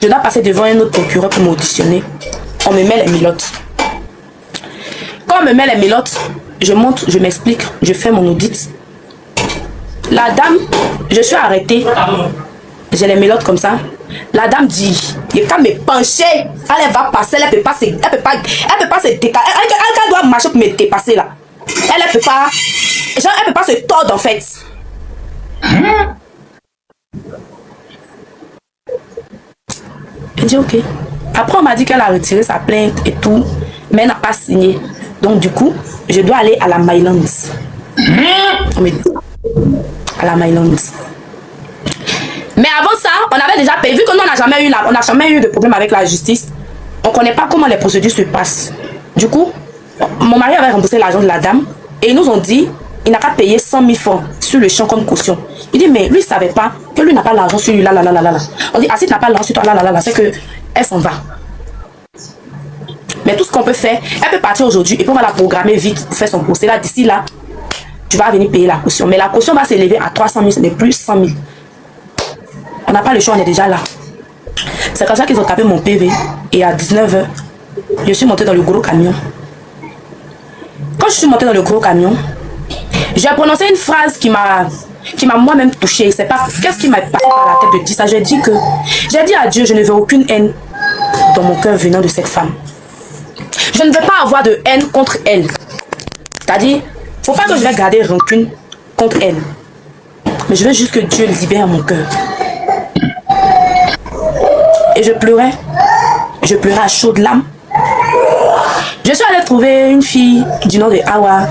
Je dois passer devant un autre procureur pour m'auditionner. On me met les milotes. Quand on me met les milotes, je monte, je m'explique, je fais mon audit. La dame, je suis arrêtée. J'ai les milotes comme ça. La dame dit, il quand me pencher, elle va passer, elle peut pas se décaler. Elle doit marcher pour me dépasser là. Elle peut pas, genre, elle peut pas se tordre en fait. Elle dit ok. Après on m'a dit qu'elle a retiré sa plainte et tout, mais elle n'a pas signé. Donc du coup, je dois aller à la Mylands. À la Mylands. Mais avant ça, on avait déjà payé, vu que nous on n'a jamais eu de problème avec la justice, on ne connaît pas comment les procédures se passent. Du coup, mon mari avait remboursé l'argent de la dame et ils nous ont dit, il n'a qu'à payer 100 000 francs sur le champ comme caution. Il dit, mais lui, il ne savait pas que lui n'a pas l'argent sur lui, là. On dit, ah, si tu n'as pas l'argent sur toi, là, c'est qu'elle s'en va. Mais tout ce qu'on peut faire, elle peut partir aujourd'hui et puis on va la programmer vite pour faire son procès. Là, d'ici là, tu vas venir payer la caution. Mais la caution va s'élever à 300 000, ce n'est plus 100 000. On n'a pas le choix, on est déjà là. C'est comme ça qu'ils ont tapé mon PV. Et à 19 h, je suis montée dans le gros camion. Quand je suis montée dans le gros camion, j'ai prononcé une phrase qui m'a moi-même touchée. C'est pas qu'est-ce qui m'a passé par la tête de dire ça. J'ai dit à Dieu, je ne veux aucune haine dans mon cœur venant de cette femme. Je ne veux pas avoir de haine contre elle. C'est-à-dire, faut pas que je vais garder rancune contre elle. Mais je veux juste que Dieu libère mon cœur. Et je pleurais à chaudes larmes. Je suis allée trouver une fille du nom de Awa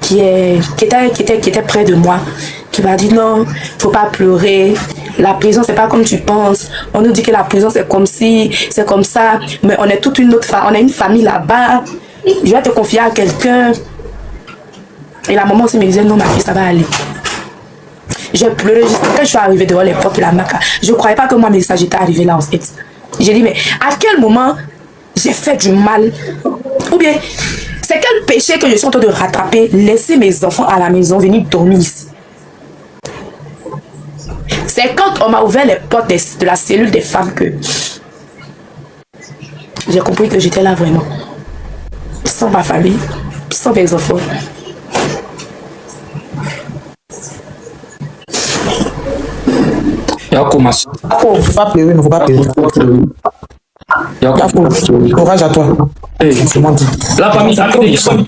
qui était près de moi, qui m'a dit non, faut pas pleurer. La prison, c'est pas comme tu penses. On nous dit que la prison, c'est comme ci, c'est comme ça. Mais on est toute une autre famille. On a une famille là-bas. Je vais te confier à quelqu'un. Et la maman aussi me disait non, ma fille, ça va aller. J'ai pleuré juste quand je suis arrivée devant les portes de la Maca. Je ne croyais pas que moi, mais ça, j'étais arrivée là en fait. J'ai dit, mais à quel moment j'ai fait du mal? Ou bien, c'est quel péché que je suis en train de rattraper? Laisser mes enfants à la maison, venir dormir ici. C'est quand on m'a ouvert les portes de la cellule des femmes que j'ai compris que j'étais là vraiment. Sans ma famille, sans mes enfants. Il ne faut pas pleurer, il ne faut pas pleurer. Courage à toi. La famille,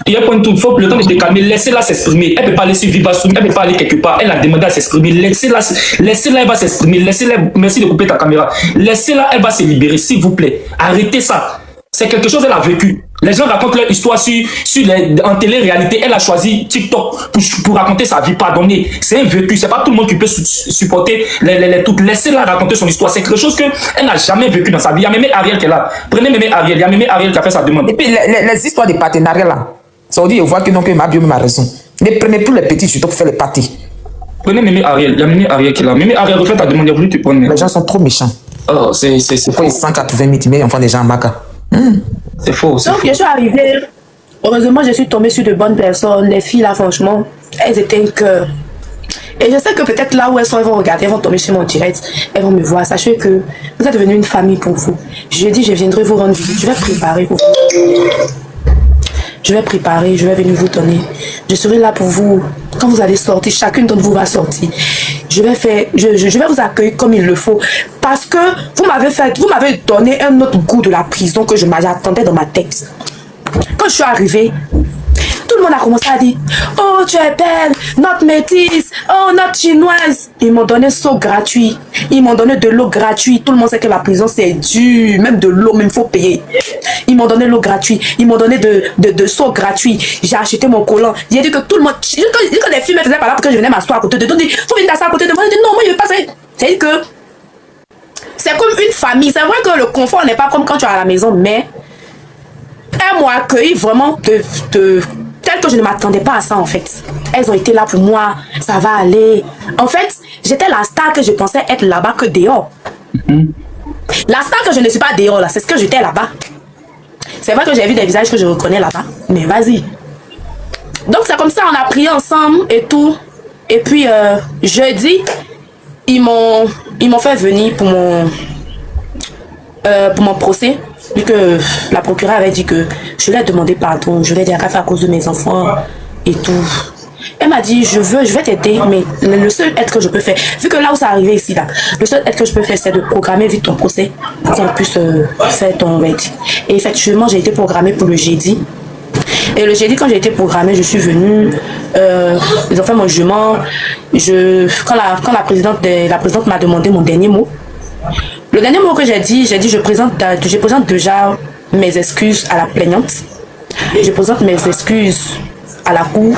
il y a point tout. Il faut le temps de te calmer. Laissez-la s'exprimer. Elle ne peut pas laisser vivre, elle ne peut pas aller quelque part. Elle a demandé à s'exprimer. Laissez-la, elle va s'exprimer. Laissez-la, merci de couper ta caméra. Laissez-la, elle va se libérer, s'il vous plaît. Arrêtez ça. C'est quelque chose qu'elle a vécu. Les gens racontent leur histoire en télé-réalité. Elle a choisi TikTok pour raconter sa vie. Pardonnez. C'est un vécu. C'est pas tout le monde qui peut supporter les toutes. Laissez-la raconter son histoire. C'est quelque chose qu'elle n'a jamais vécu dans sa vie. Il y a même Ariel qui est là. Prenez même Ariel. Il y a même Ariel qui a fait sa demande. Et puis les histoires de partenariat là. Ça veut dire, on voit que non, que ma bio a raison. Ne prenez plus les petits surtout pour faire les parties. Prenez même Ariel. Il y a même Ariel qui est là. Même Ariel, refais ta demande. Il a voulu te prendre. Les gens sont trop méchants. Oh, c'est faux. 180 000, mais enfin des gens en Maca. C'est faux. Donc je suis arrivée, heureusement je suis tombée sur de bonnes personnes. Les filles là franchement, elles étaient un cœur. Et je sais que peut-être là où elles sont, elles vont regarder, elles vont tomber sur mon direct, elles vont me voir. Sachez que vous êtes devenue une famille pour vous. Je dis je viendrai vous rendre visite, je vais préparer pour vous. Je vais préparer, je vais venir vous donner. Je serai là pour vous. Quand vous allez sortir, chacune d'entre vous va sortir. Je vais vous accueillir comme il le faut. Parce que vous m'avez donné un autre goût de la prison que je m'attendais dans ma tête. Quand je suis arrivée, tout le monde a commencé à dire « Oh, tu es belle, notre métisse, oh, notre chinoise. » Ils m'ont donné saut gratuit. Ils m'ont donné de l'eau gratuite. Tout le monde sait que la prison, c'est dur. Même de l'eau, même il faut payer. Ils m'ont donné l'eau gratuite. Ils m'ont donné de saut gratuit. J'ai acheté mon collant. J'ai dit que tout le monde... Quand les filles me faisaient par là pour que je venais m'asseoir à côté de tout, il faut venir t'asseoir à côté de moi. Je dis non, moi je ne veux pas ça. C'est que... C'est comme une famille. C'est vrai que le confort n'est pas comme quand tu es à la maison, mais... Elles m'ont accueilli vraiment tel que je ne m'attendais pas à ça en fait. Elles ont été là pour moi, ça va aller. En fait, j'étais la star que je pensais être là-bas que dehors. La star que je ne suis pas dehors là, c'est ce que j'étais là-bas. C'est vrai que j'ai vu des visages que je reconnais là-bas, mais vas-y. Donc c'est comme ça, on a prié ensemble et tout. Et puis, jeudi, ils m'ont fait venir pour mon procès. Vu que la procureure avait dit que je lui ai demandé pardon, je lui ai dit à cause de mes enfants et tout. Elle m'a dit, je vais t'aider, mais le seul aide que je peux faire, vu que là où ça arrivé ici, là, le seul aide que je peux faire, c'est de programmer vite ton procès pour qu'on puisse faire ton verdict. Et effectivement, j'ai été programmée pour le jeudi. Et le jeudi, quand j'ai été programmée, je suis venue, ils ont fait mon jugement. Quand la présidente m'a demandé mon dernier mot, le dernier mot que j'ai dit, je présente déjà mes excuses à la plaignante. Je présente mes excuses à la cour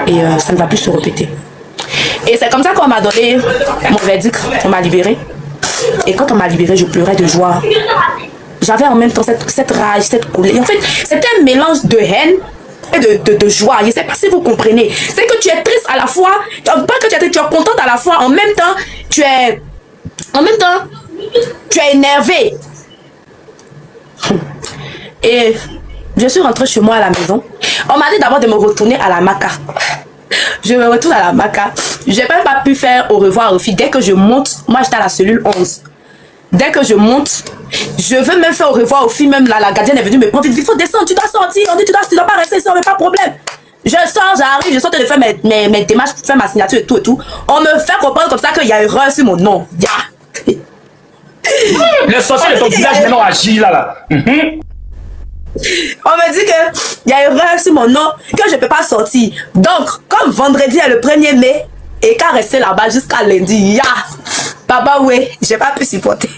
et ça ne va plus se répéter. Et c'est comme ça qu'on m'a donné mon verdict, on m'a libérée. Et quand on m'a libérée, je pleurais de joie. J'avais en même temps cette rage, cette colère. En fait, c'était un mélange de haine et de joie. Je ne sais pas si vous comprenez. C'est que tu es triste à la fois, pas que tu es contente à la fois, en même temps, tu es énervé. Et je suis rentrée chez moi à la maison. On m'a dit d'abord de me retourner à la maca. Je me retourne à la maca. Je n'ai même pas pu faire au revoir aux filles. Dès que je monte, moi j'étais à la cellule 11. Dès que je monte, je veux même faire au revoir aux filles. Même là, la gardienne est venue me prendre. Il faut descendre, tu dois sortir. On dit tu dois pas rester ici, on n'a pas de problème. Je sors, j'arrive, je sors de faire mes démarches, faire ma signature et tout. On me fait comprendre comme ça qu'il y a erreur sur mon nom. Les sorciers de ton village maintenant agissent là. On me dit qu'il y a erreur sur mon nom, que je ne peux pas sortir. Donc, comme vendredi est le 1er mai, et qu'à rester là-bas jusqu'à lundi, Papa, oui, j'ai pas pu supporter.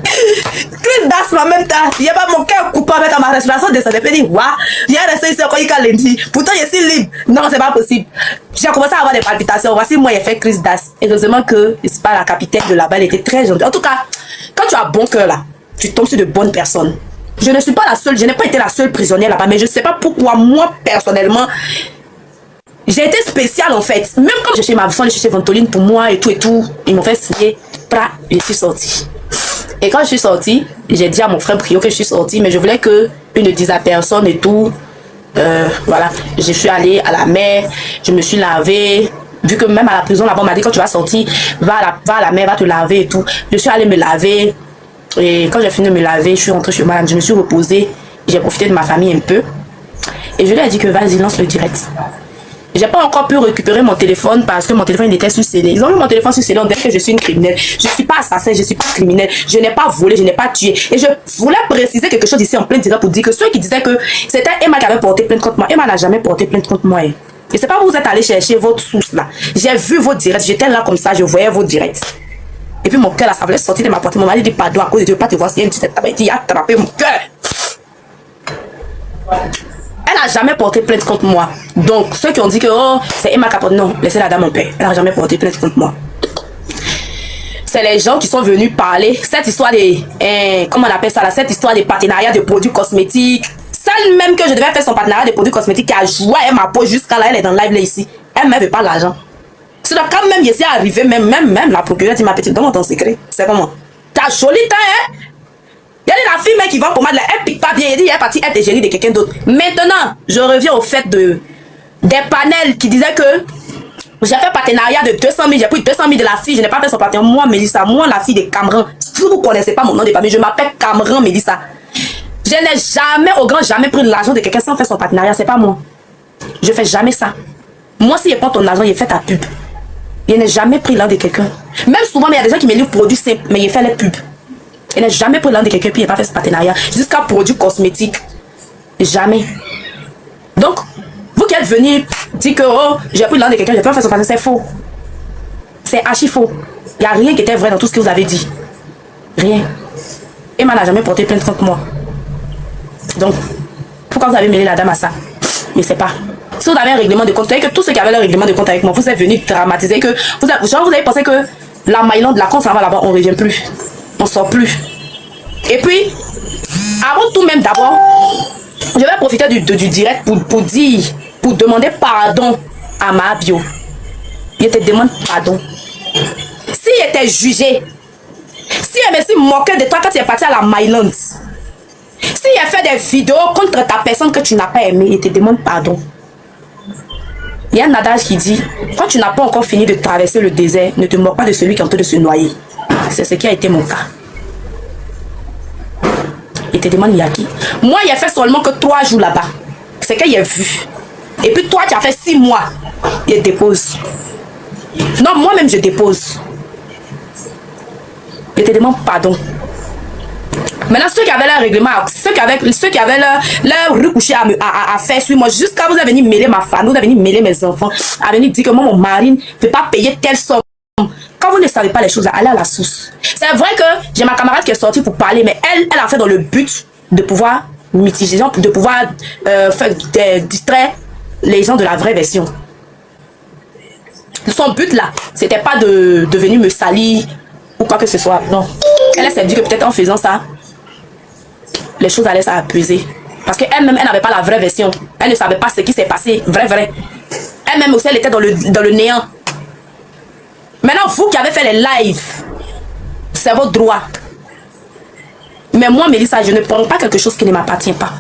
Chris Das, en même temps, il n'y a pas mon cœur coupable avec ma respiration descendait. Je dis, waouh, j'ai resté ici encore jusqu'à lundi. Pourtant, je suis libre. Non, c'est pas possible. J'ai commencé à avoir des palpitations. Voici, moi, j'ai fait Chris Das. Heureusement que c'est pas la capitaine de là-bas, elle était très gentille. En tout cas, quand tu as bon cœur là, tu tombes sur de bonnes personnes. Je ne suis pas la seule, je n'ai pas été la seule prisonnière là-bas, mais je ne sais pas pourquoi moi, personnellement, j'ai été spéciale en fait. Même quand j'ai chez ma femme, j'ai chez Ventoline pour moi et tout, ils m'ont fait signer. Je suis sortie. Et quand je suis sortie, j'ai dit à mon frère Brio que je suis sortie, mais je voulais que une ne dise à personne et tout. Voilà, je suis allée à la mer, je me suis lavée. Vu que même à la prison là-bas, on m'a dit quand tu vas sortir, va à la mer, va te laver et tout. Je suis allée me laver. Et quand j'ai fini de me laver, je suis rentrée chez moi, je me suis reposée. J'ai profité de ma famille un peu. Et je lui ai dit que vas-y, lance le direct. J'ai pas encore pu récupérer mon téléphone parce que mon téléphone était sous scellé. Ils ont mis mon téléphone sous scellé, on dirait que je suis une criminelle. Je suis pas assassin, je suis pas criminelle. Je n'ai pas volé, je n'ai pas tué. Et je voulais préciser quelque chose ici en plein direct pour dire que ceux qui disaient que c'était Emma qui avait porté plainte contre moi, Emma n'a jamais porté plainte contre moi. Et c'est pas vous êtes allé chercher votre source là. J'ai vu vos directs, j'étais là comme ça, je voyais vos directs. Et puis mon cœur là, ça voulait sortir de ma poitrine. Mon mari dit pardon à cause de Dieu, pas te voir si une petite tabac, il a attrapé mon cœur. Elle n'a jamais porté plainte contre moi. Donc, ceux qui ont dit que oh, c'est Emma qui a porté, non, laissez la dame en paix. Elle n'a jamais porté plainte contre moi. C'est les gens qui sont venus parler. Cette histoire de, comment on appelle ça là, cette histoire de partenariat de produits cosmétiques. Celle même que je devais faire son partenariat de produits cosmétiques qui a joué à ma peau jusqu'à là, elle est dans le live là ici. Elle ne veut pas l'argent. C'est donc quand même, je suis arrivé, même la procureure dit ma petite, donne-moi ton secret. C'est comment? T'as joli temps, hein? Il y a la fille même qui vend pommade là, elle pique pas bien, elle dit, elle est partie être gérée de quelqu'un d'autre. Maintenant, je reviens au fait des panels qui disaient que j'ai fait partenariat de 200 000, j'ai pris 200 000 de la fille, je n'ai pas fait son partenariat. Moi, Mélissa, moi, la fille de Cameron, si vous ne connaissez pas mon nom de famille, je m'appelle Cameron Mélissa. Je n'ai jamais, au grand jamais pris de l'argent de quelqu'un sans faire son partenariat, c'est pas moi. Je fais jamais ça. Moi, si je prends ton argent, je fais ta pub. Je n'ai jamais pris l'argent de quelqu'un. Même souvent, il y a des gens qui me livrent produits simples, mais je fais les pubs. Je n'ai jamais pris l'argent de quelqu'un, puis je n'ai pas fait ce partenariat. Jusqu'à produits cosmétiques. Jamais. Donc, vous qui êtes venus dire que oh, j'ai pris l'argent de quelqu'un, je n'ai pas fait son partenariat, c'est faux. C'est archi faux. Il n'y a rien qui était vrai dans tout ce que vous avez dit. Rien. Emma n'a jamais porté plainte contre moi. Donc, pourquoi vous avez mêlé la dame à ça? Je ne sais pas. Si vous avez un règlement de compte, que tous ceux qui avaient le règlement de compte avec moi, vous êtes venus dramatiser que vous avez pensé que la Maïlande, la compte, ça va là-bas, on ne revient plus. On ne sort plus. Et puis, avant tout même d'abord, je vais profiter du direct pour demander pardon à ma bio. Je te demande pardon. Si il était jugé, si elle me moquait de toi quand tu es parti à la Maïlande, si il a fait des vidéos contre ta personne que tu n'as pas aimée, il te demande pardon. Il y a un adage qui dit, quand tu n'as pas encore fini de traverser le désert, ne te moque pas de celui qui est en train de se noyer. C'est ce qui a été mon cas. Il te demande Yaki. Moi, il a fait seulement que 3 jours là-bas. C'est qu'il a vu. Et puis toi, tu as fait 6 mois. Il dépose. Non, moi-même, je dépose. Je te demande pardon. Maintenant, ceux qui avaient leur règlement, ceux qui avaient leur recoucher à faire sur moi, jusqu'à vous avez venu mêler ma famille, vous avez venu mêler mes enfants, à venir dire que moi, mon mari ne peut pas payer telle somme. Quand vous ne savez pas les choses, allez à la source. C'est vrai que j'ai ma camarade qui est sortie pour parler, mais elle a fait dans le but de pouvoir mitiger, de pouvoir distraire les gens de la vraie version. Son but là, c'était pas de venir me salir ou quoi que ce soit. Non. Elle s'est dit que peut-être en faisant ça, les choses allaient s'apaiser. Parce qu'elle-même, elle n'avait pas la vraie version. Elle ne savait pas ce qui s'est passé. Vrai. Elle-même aussi, elle était dans le néant. Maintenant, vous qui avez fait les lives, c'est votre droit. Mais moi, Mélissa, je ne prends pas quelque chose qui ne m'appartient pas.